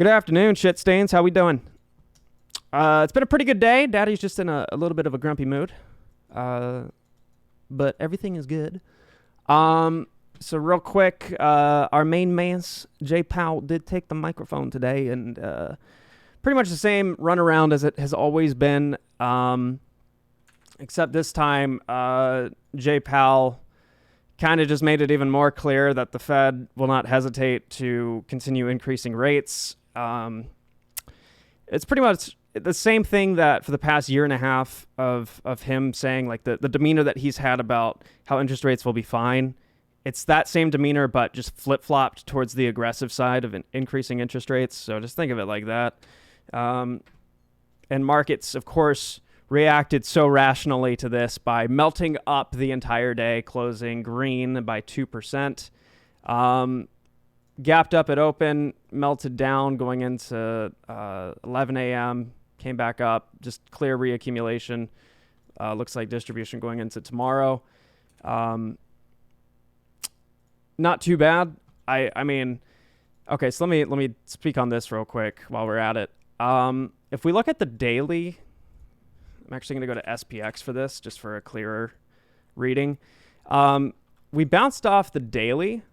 Good afternoon, shit stains. How we doing? It's been a pretty good day. Daddy's just in a little bit of a grumpy mood. But everything is good. So real quick, our main man, Jay Powell, did take the microphone today, and pretty much the same runaround as it has always been, except this time, Jay Powell kind of just made it even more clear that the Fed will not hesitate to continue increasing rates. It's pretty much the same thing that for the past year and a half of him saying, like, the demeanor that he's had about how interest rates will be fine. It's that same demeanor, but just flip-flopped towards the aggressive side of increasing interest rates. So just think of it like that. And markets, of course, reacted so rationally to this by melting up the entire day, closing green by 2%. Gapped up at open, melted down going into 11 a.m., came back up, just clear reaccumulation. Looks like distribution going into tomorrow. Not too bad. I mean, okay, so let me speak on this real quick while we're at it. If we look at the daily, I'm actually going to go to SPX for this, just for a clearer reading. We bounced off the daily,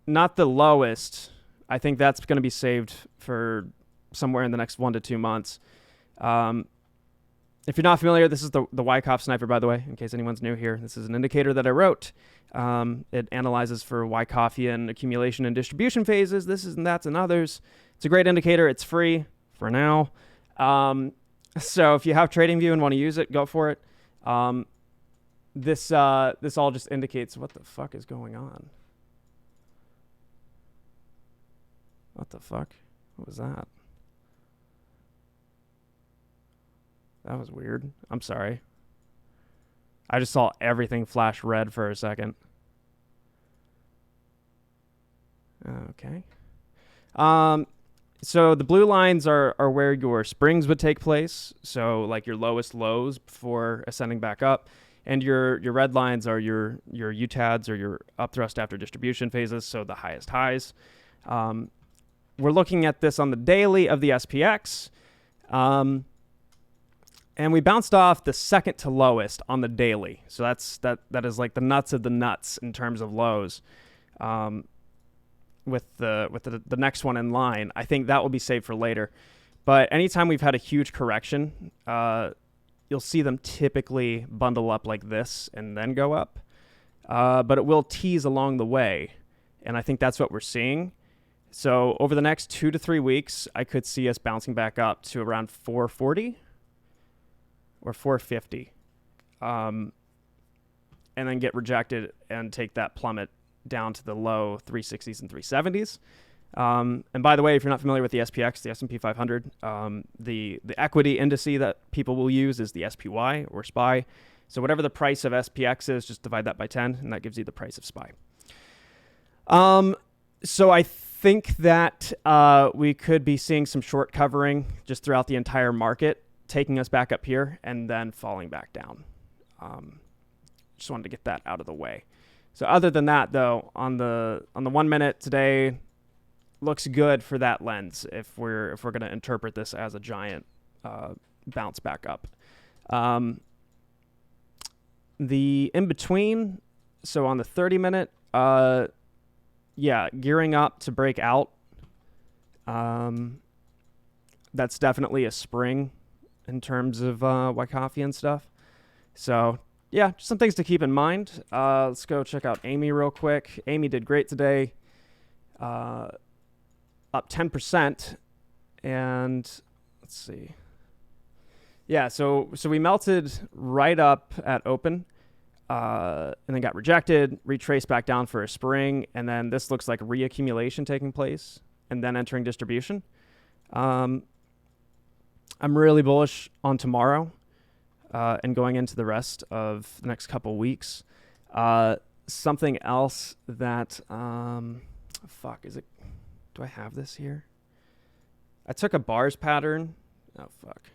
not the lowest. I think that's going to be saved for somewhere in the next 1 to 2 months. If you're not familiar, this is the Wyckoff Sniper, by the way, in case anyone's new here. This is an indicator that I wrote. It analyzes for Wyckoffian accumulation and distribution phases. This is and that's and others. It's a great indicator. It's free for now. So if you have TradingView and want to use it, go for it. This all just indicates what the fuck is going on. What the fuck? What was that? That was weird. I'm sorry. I just saw everything flash red for a second. Okay. So the blue lines are where your springs would take place. So like your lowest lows before ascending back up. And your red lines are your UTADs or your upthrust after distribution phases. So the highest highs. We're looking at this on the daily of the SPX. And we bounced off the second to lowest on the daily. So that is like the nuts of the nuts in terms of lows. With the next one in line, I think that will be saved for later. But anytime we've had a huge correction, you'll see them typically bundle up like this and then go up. But it will tease along the way. And I think that's what we're seeing. So over the next 2 to 3 weeks, I could see us bouncing back up to around 440 or 450, and then get rejected and take that plummet down to the low 360s and 370s. And by the way, if you're not familiar with the SPX, the S&P 500, the equity indice that people will use is the SPY or SPY. So whatever the price of SPX is, just divide that by 10, and that gives you the price of SPY. So I think that we could be seeing some short covering just throughout the entire market, taking us back up here and then falling back down. Just wanted to get that out of the way. So other than that, though, on the 1 minute today, looks good for that lens if we're going to interpret this as a giant bounce back up. The in between, so on the 30 minute, gearing up to break out. That's definitely a spring in terms of Wyckoff stuff. So yeah, just some things to keep in mind. Let's go check out Amy real quick. Amy did great today. Up 10%. And let's see. Yeah, so we melted right up at open, and then got rejected, retraced back down for a spring, and then this looks like reaccumulation taking place, and then entering distribution. I'm really bullish on tomorrow, and going into the rest of the next couple weeks. Something else that, is it? Do I have this here? I took a bars pattern. Oh, fuck.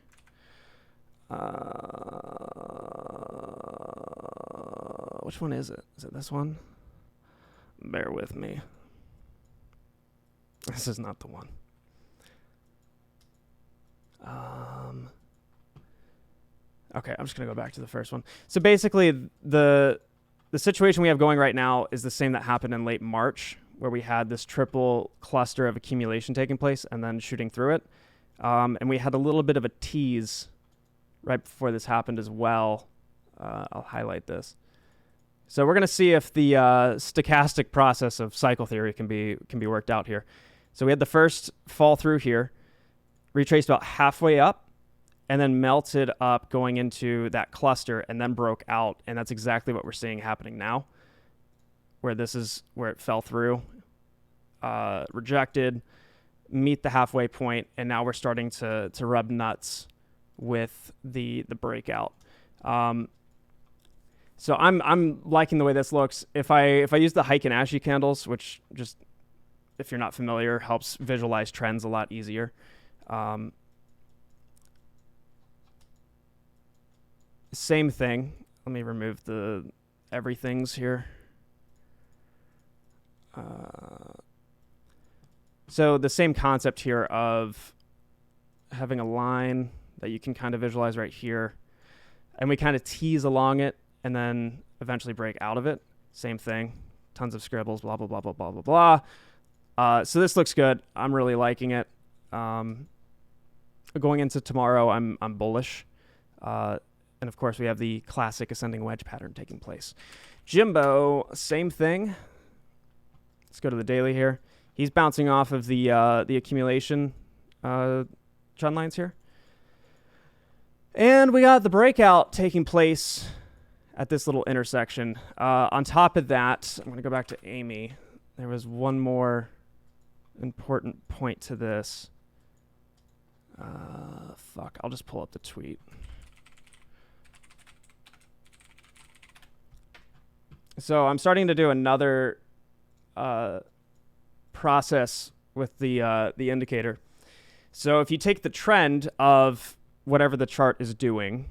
Which one is it? Is it this one? Bear with me. This is not the one. Okay, I'm just going to go back to the first one. So basically, the situation we have going right now is the same that happened in late March, where we had this triple cluster of accumulation taking place and then shooting through it. And we had a little bit of a tease right before this happened as well. I'll highlight this. So we're going to see if the stochastic process of cycle theory can be worked out here. So we had the first fall through here, retraced about halfway up, and then melted up going into that cluster and then broke out. And that's exactly what we're seeing happening now, where this is where it fell through, rejected, meet the halfway point, and now we're starting to rub nuts with the breakout. So I'm liking the way this looks. If I use the Heiken Ashi candles, which just, if you're not familiar, helps visualize trends a lot easier. Same thing. Let me remove the everythings here. So the same concept here of having a line that you can kind of visualize right here, and we kind of tease along it and then eventually break out of it. Same thing. Tons of scribbles, blah, blah, blah, blah, blah, blah, blah. So this looks good. I'm really liking it. Going into tomorrow, I'm bullish. And of course, we have the classic ascending wedge pattern taking place. Jimbo, same thing. Let's go to the daily here. He's bouncing off of the accumulation trend lines here. And we got the breakout taking place at this little intersection. On top of that, I'm going to go back to Amy. There was one more important point to this. I'll just pull up the tweet. So I'm starting to do another process with the indicator. So if you take the trend of whatever the chart is doing,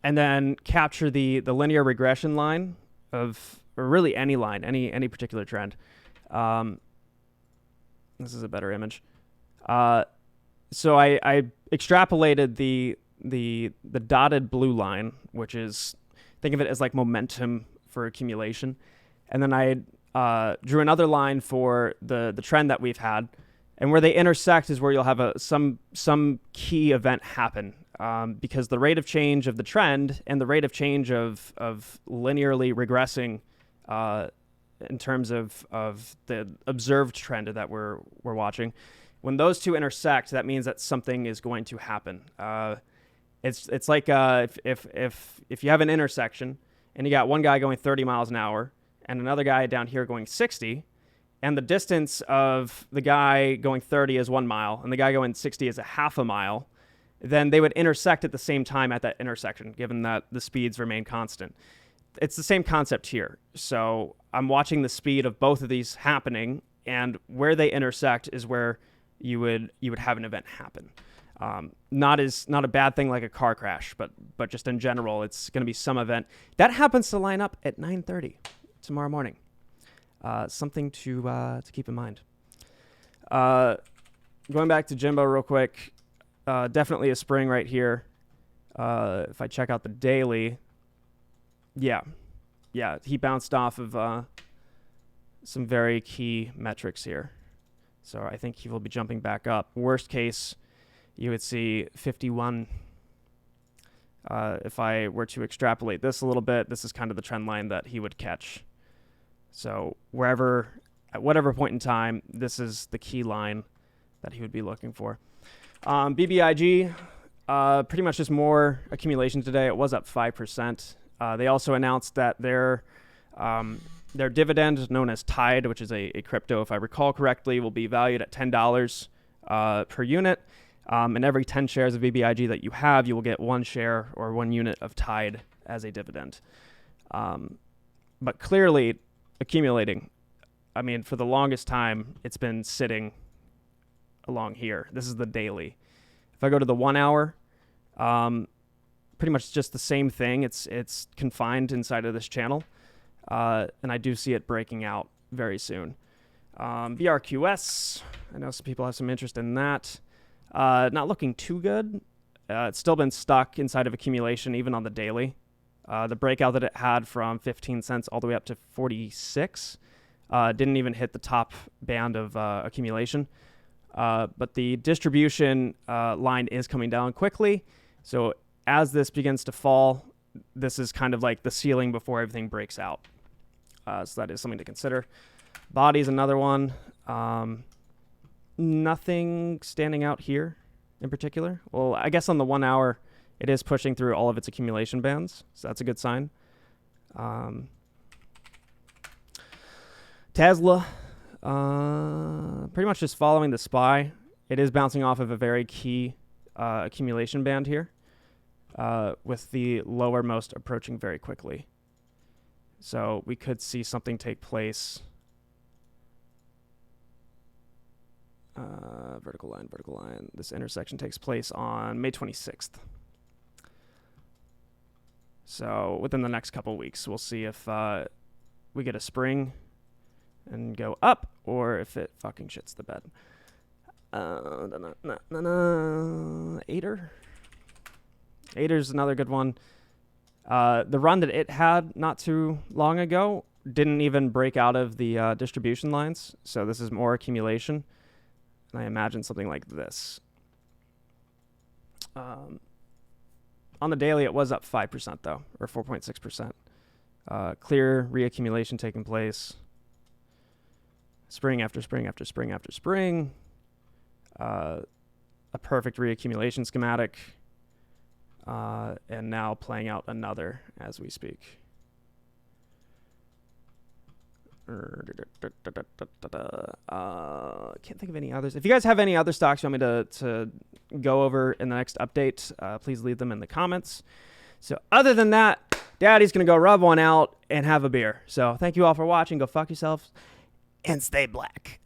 and then capture the linear regression line of, or really any line, any particular trend. This is a better image. So I extrapolated the dotted blue line, which is, think of it as like momentum for accumulation. And then I drew another line for the trend that we've had. And where they intersect is where you'll have some key event happen. Because the rate of change of the trend and the rate of change of linearly regressing in terms of the observed trend that we're watching, when those two intersect, that means that something is going to happen. It's like if you have an intersection and you got one guy going 30 miles an hour and another guy down here going 60, and the distance of the guy going 30 is 1 mile and the guy going 60 is a half a mile, then they would intersect at the same time at that intersection, given that the speeds remain constant. It's the same concept here. So I'm watching the speed of both of these happening, and where they intersect is where you would have an event happen. Not a bad thing like a car crash, but just in general, it's going to be some event that happens to line up at 9:30 tomorrow morning. Something to keep in mind. Going back to Jimbo real quick. Definitely a spring right here. If I check out the daily, yeah, he bounced off of some very key metrics here. So I think he will be jumping back up. Worst case, you would see 51. If I were to extrapolate this a little bit, this is kind of the trend line that he would catch. So at whatever point in time, this is the key line that he would be looking for. BBIG, pretty much just more accumulation today. It was up 5%. They also announced that their dividend, known as TIDE, which is a crypto, if I recall correctly, will be valued at $10 per unit. And every 10 shares of BBIG that you have, you will get 1 share or 1 unit of TIDE as a dividend. But clearly accumulating. I mean, for the longest time, it's been sitting along here. This is the daily. If I go to the 1 hour, pretty much just the same thing. It's confined inside of this channel, and I do see it breaking out very soon. BRQS, I know some people have some interest in that. Not looking too good. It's still been stuck inside of accumulation, even on the daily. The breakout that it had from 15 cents all the way up to 46 didn't even hit the top band of accumulation. But the distribution line is coming down quickly. So as this begins to fall, this is kind of like the ceiling before everything breaks out. So that is something to consider. Body is another one. Nothing standing out here in particular. Well, I guess on the 1 hour, it is pushing through all of its accumulation bands. So that's a good sign. Tesla, pretty much just following the SPY. It is bouncing off of a very key accumulation band here, with the lowermost approaching very quickly. So we could see something take place. Vertical line. This intersection takes place on May 26th. So within the next couple weeks, we'll see if we get a spring and go up, or if it fucking shits the bed. ATER. ATER's another good one. The run that it had not too long ago didn't even break out of the distribution lines, so this is more accumulation. And I imagine something like this. On the daily, it was up 5% though, or 4.6%. Clear reaccumulation taking place. Spring after spring after spring after spring. A perfect reaccumulation schematic. And now playing out another as we speak. Can't think of any others. If you guys have any other stocks you want me to go over in the next update, please leave them in the comments. So other than that, Daddy's going to go rub one out and have a beer. So thank you all for watching. Go fuck yourselves and stay black.